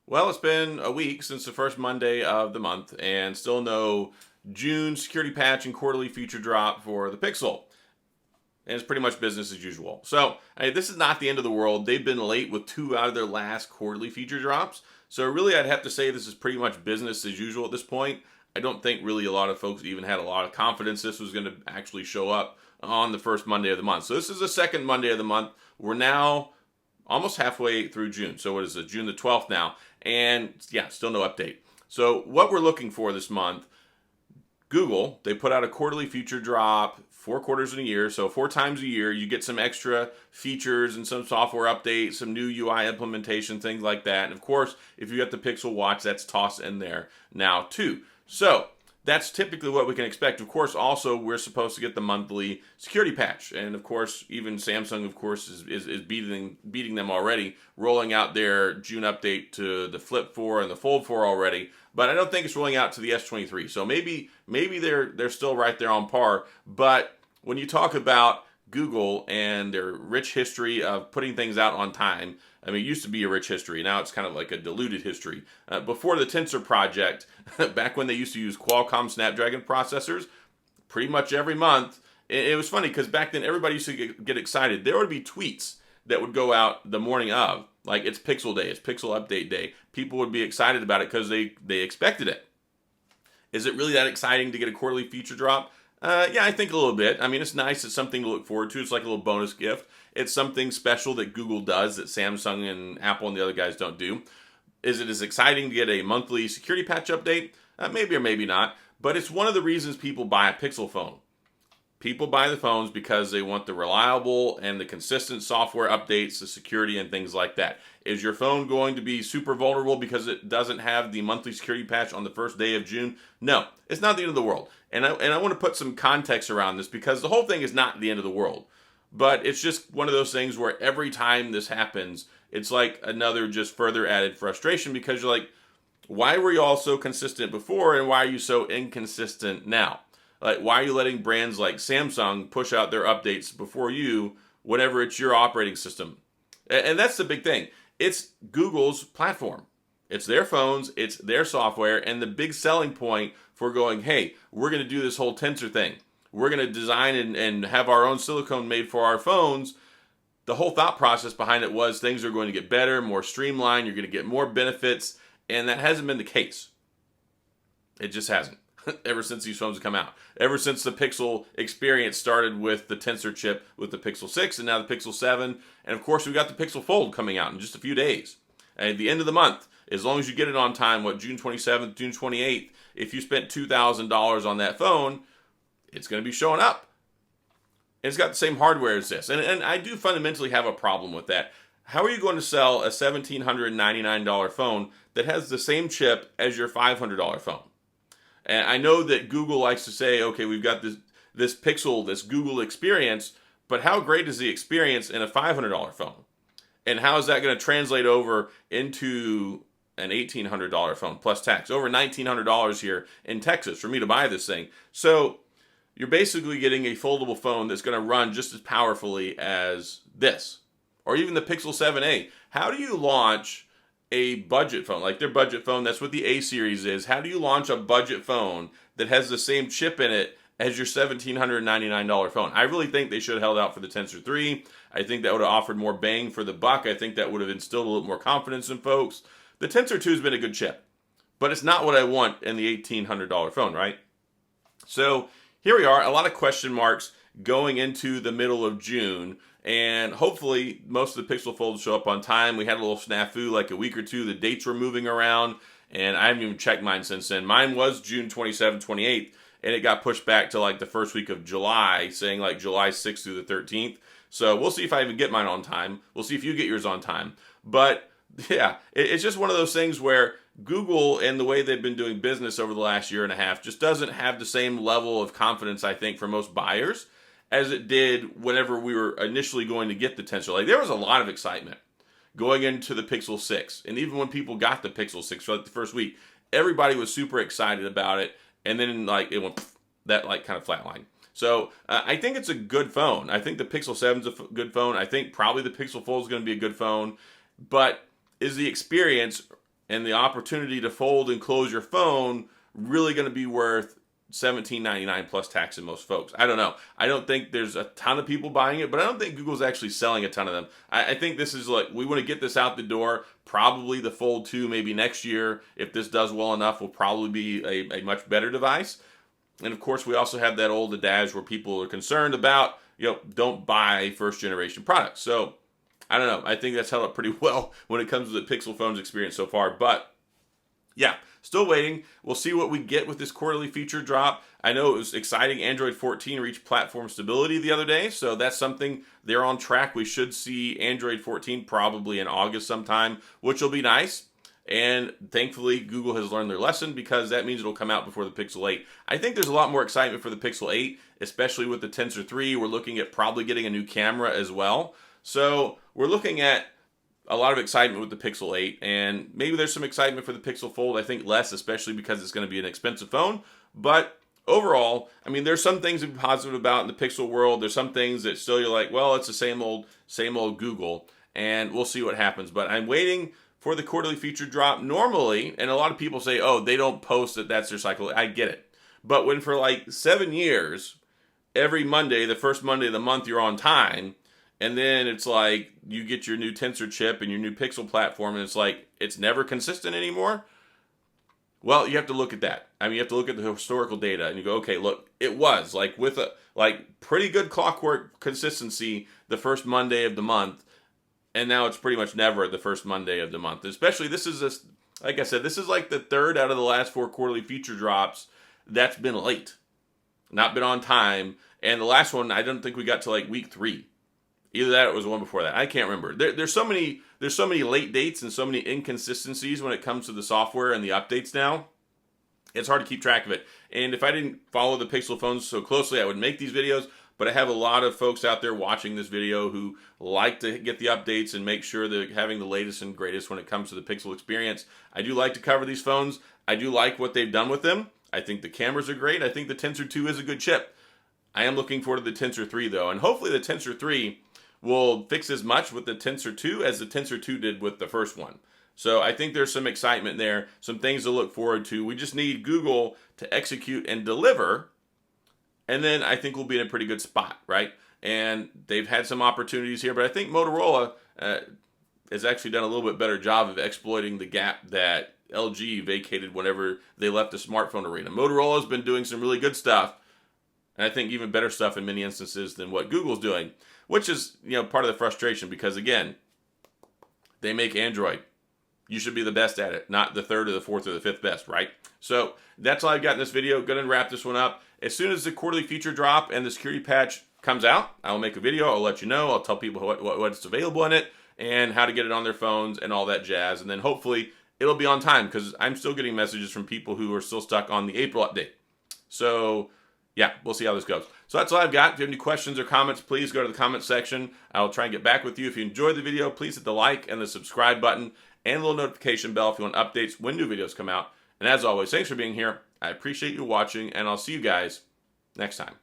Well, it's been a week since the first Monday of the month, and still no June security patch and quarterly feature drop for the Pixel. And it's pretty much business as usual. So, this is not the end of the world. They've been late with two out of their last quarterly feature drops. So, really, I'd have to say this is pretty much business as usual at this point. I don't think really a lot of folks even had a lot of confidence this was going to actually show up on the first Monday of the month. So, this is the second Monday of the month. We're now almost halfway through June. So what is it? June the 12th now. And yeah, still no update. So what we're looking for this month, Google, they put out a quarterly feature drop, 4 quarters in a year. So 4 times a year, you get some extra features and some software updates, some new UI implementation, things like that. And of course, if you got the Pixel Watch, that's tossed in there now too. So that's typically what we can expect. Of course, also we're supposed to get the monthly security patch, and of course, even Samsung, of course, is beating them already, rolling out their June update to the Flip 4 and the Fold 4 already. But I don't think it's rolling out to the S23. So maybe they're still right there on par. But when you talk about Google and their rich history of putting things out on time. I mean, it used to be a rich history. Now it's kind of like a diluted history. Before the Tensor project, back when they used to use Qualcomm Snapdragon processors, pretty much every month, it was funny because back then everybody used to get excited. There would be tweets that would go out the morning of, like it's Pixel Day, it's Pixel Update Day. People would be excited about it because they expected it. Is it really that exciting to get a quarterly feature drop? Yeah, I think a little bit. I mean, it's nice. It's something to look forward to. It's like a little bonus gift. It's something special that Google does that Samsung and Apple and the other guys don't do. Is it as exciting to get a monthly security patch update? Maybe or maybe not. But it's one of the reasons people buy a Pixel phone. People buy the phones because they want the reliable and the consistent software updates, the security, and things like that. Is your phone going to be super vulnerable because it doesn't have the monthly security patch on the first day of June? No, it's not the end of the world. And I want to put some context around this because the whole thing is not the end of the world. But it's just one of those things where every time this happens, it's like another just further added frustration because you're like, why were you all so consistent before and why are you so inconsistent now? Like, why are you letting brands like Samsung push out their updates before you whenever it's your operating system? And that's the big thing. It's Google's platform. It's their phones, it's their software, and the big selling point for going, hey, we're going to do this whole Tensor thing. We're going to design and have our own silicone made for our phones. The whole thought process behind it was things are going to get better, more streamlined, you're going to get more benefits, and that hasn't been the case. It just hasn't. Ever since these phones have come out. Ever since the Pixel experience started with the Tensor chip with the Pixel 6 and now the Pixel 7. And of course, we've got the Pixel Fold coming out in just a few days. And at the end of the month, as long as you get it on time, June 27th, June 28th, if you spent $2,000 on that phone, it's going to be showing up. And it's got the same hardware as this. And I do fundamentally have a problem with that. How are you going to sell a $1,799 phone that has the same chip as your $500 phone? And I know that Google likes to say, okay, we've got this Pixel, this Google experience, but how great is the experience in a $500 phone? And how is that going to translate over into an $1,800 phone plus tax? Over $1,900 here in Texas for me to buy this thing. So you're basically getting a foldable phone that's going to run just as powerfully as this, or even the Pixel 7a. How do you launch a budget phone, like their budget phone? That's what the A series is. How do you launch a budget phone that has the same chip in it as your $1,799 phone? I really think they should have held out for the Tensor 3. I think that would have offered more bang for the buck. I think that would have instilled a little more confidence in folks. The Tensor 2 has been a good chip, but it's not what I want in the $1,800 phone, right? So here we are, a lot of question marks going into the middle of June. And hopefully most of the Pixel Folds show up on time. We had a little snafu like a week or two. The dates were moving around, and I haven't even checked mine since then. Mine was June 27th, 28th, and it got pushed back to like the first week of July, saying like July 6th through the 13th. So we'll see if I even get mine on time. We'll see if you get yours on time. But yeah, it's just one of those things where Google and the way they've been doing business over the last year and a half just doesn't have the same level of confidence, I think, for most buyers as it did whenever we were initially going to get the Tensor. Like, there was a lot of excitement going into the Pixel 6. And even when people got the Pixel 6 for like the first week, everybody was super excited about it. And then like it went, that like kind of flatline. So I think it's a good phone. I think the Pixel 7 is a good phone. I think probably the Pixel Fold is going to be a good phone. But is the experience and the opportunity to fold and close your phone really going to be worth $17.99 plus tax in most folks. I don't know. I don't think there's a ton of people buying it, but I don't think Google's actually selling a ton of them. I think this is like, we want to get this out the door. Probably the Fold 2 maybe next year, if this does well enough, will probably be a much better device. And of course, we also have that old adage where people are concerned about, don't buy first generation products. So I don't know. I think that's held up pretty well when it comes to the Pixel phone's experience so far. But yeah, still waiting. We'll see what we get with this quarterly feature drop. I know it was exciting. Android 14 reached platform stability the other day, so that's something they're on track. We should see Android 14 probably in August sometime, which will be nice. And thankfully, Google has learned their lesson, because that means it'll come out before the Pixel 8. I think there's a lot more excitement for the Pixel 8, especially with the Tensor 3. We're looking at probably getting a new camera as well. So we're looking at a lot of excitement with the Pixel 8, and maybe there's some excitement for the Pixel Fold. I think less, especially because it's going to be an expensive phone. But overall, I mean, there's some things to be positive about in the Pixel world. There's some things that still you're like, well, it's the same old Google, and we'll see what happens. But I'm waiting for the quarterly feature drop. Normally, and a lot of people say, oh, they don't post that that's their cycle. I get it. But when for like 7 years, every Monday, the first Monday of the month, you're on time, and then it's like you get your new Tensor chip and your new Pixel platform, and it's like it's never consistent anymore. Well, you have to look at that. I mean, you have to look at the historical data, and you go, okay, look, it was like with a pretty good clockwork consistency the first Monday of the month, and now it's pretty much never the first Monday of the month. Especially like I said, this is like the third out of the last 4 quarterly feature drops that's been late, not been on time, and the last one I don't think we got to like week 3. Either that or it was the one before that. I can't remember. There's so many late dates and so many inconsistencies when it comes to the software and the updates now. It's hard to keep track of it. And if I didn't follow the Pixel phones so closely, I would make these videos. But I have a lot of folks out there watching this video who like to get the updates and make sure they're having the latest and greatest when it comes to the Pixel experience. I do like to cover these phones. I do like what they've done with them. I think the cameras are great. I think the Tensor 2 is a good chip. I am looking forward to the Tensor 3 though. And hopefully the Tensor 3 will fix as much with the Tensor 2 as the Tensor 2 did with the first one. So I think there's some excitement there, some things to look forward to. We just need Google to execute and deliver, and then I think we'll be in a pretty good spot, right? And they've had some opportunities here, but I think Motorola has actually done a little bit better job of exploiting the gap that LG vacated whenever they left the smartphone arena. Motorola's been doing some really good stuff, and I think even better stuff in many instances than what Google's doing, which is, part of the frustration, because again, they make Android. You should be the best at it, not the third or the fourth or the fifth best, right? So that's all I've got in this video. Going to wrap this one up. As soon as the quarterly feature drop and the security patch comes out, I will make a video. I'll let you know. I'll tell people what's available in it and how to get it on their phones and all that jazz. And then hopefully it'll be on time, because I'm still getting messages from people who are still stuck on the April update. So yeah, we'll see how this goes. So that's all I've got. If you have any questions or comments, please go to the comment section. I'll try and get back with you. If you enjoyed the video, please hit the like and the subscribe button and the little notification bell if you want updates when new videos come out. And as always, thanks for being here. I appreciate you watching, and I'll see you guys next time.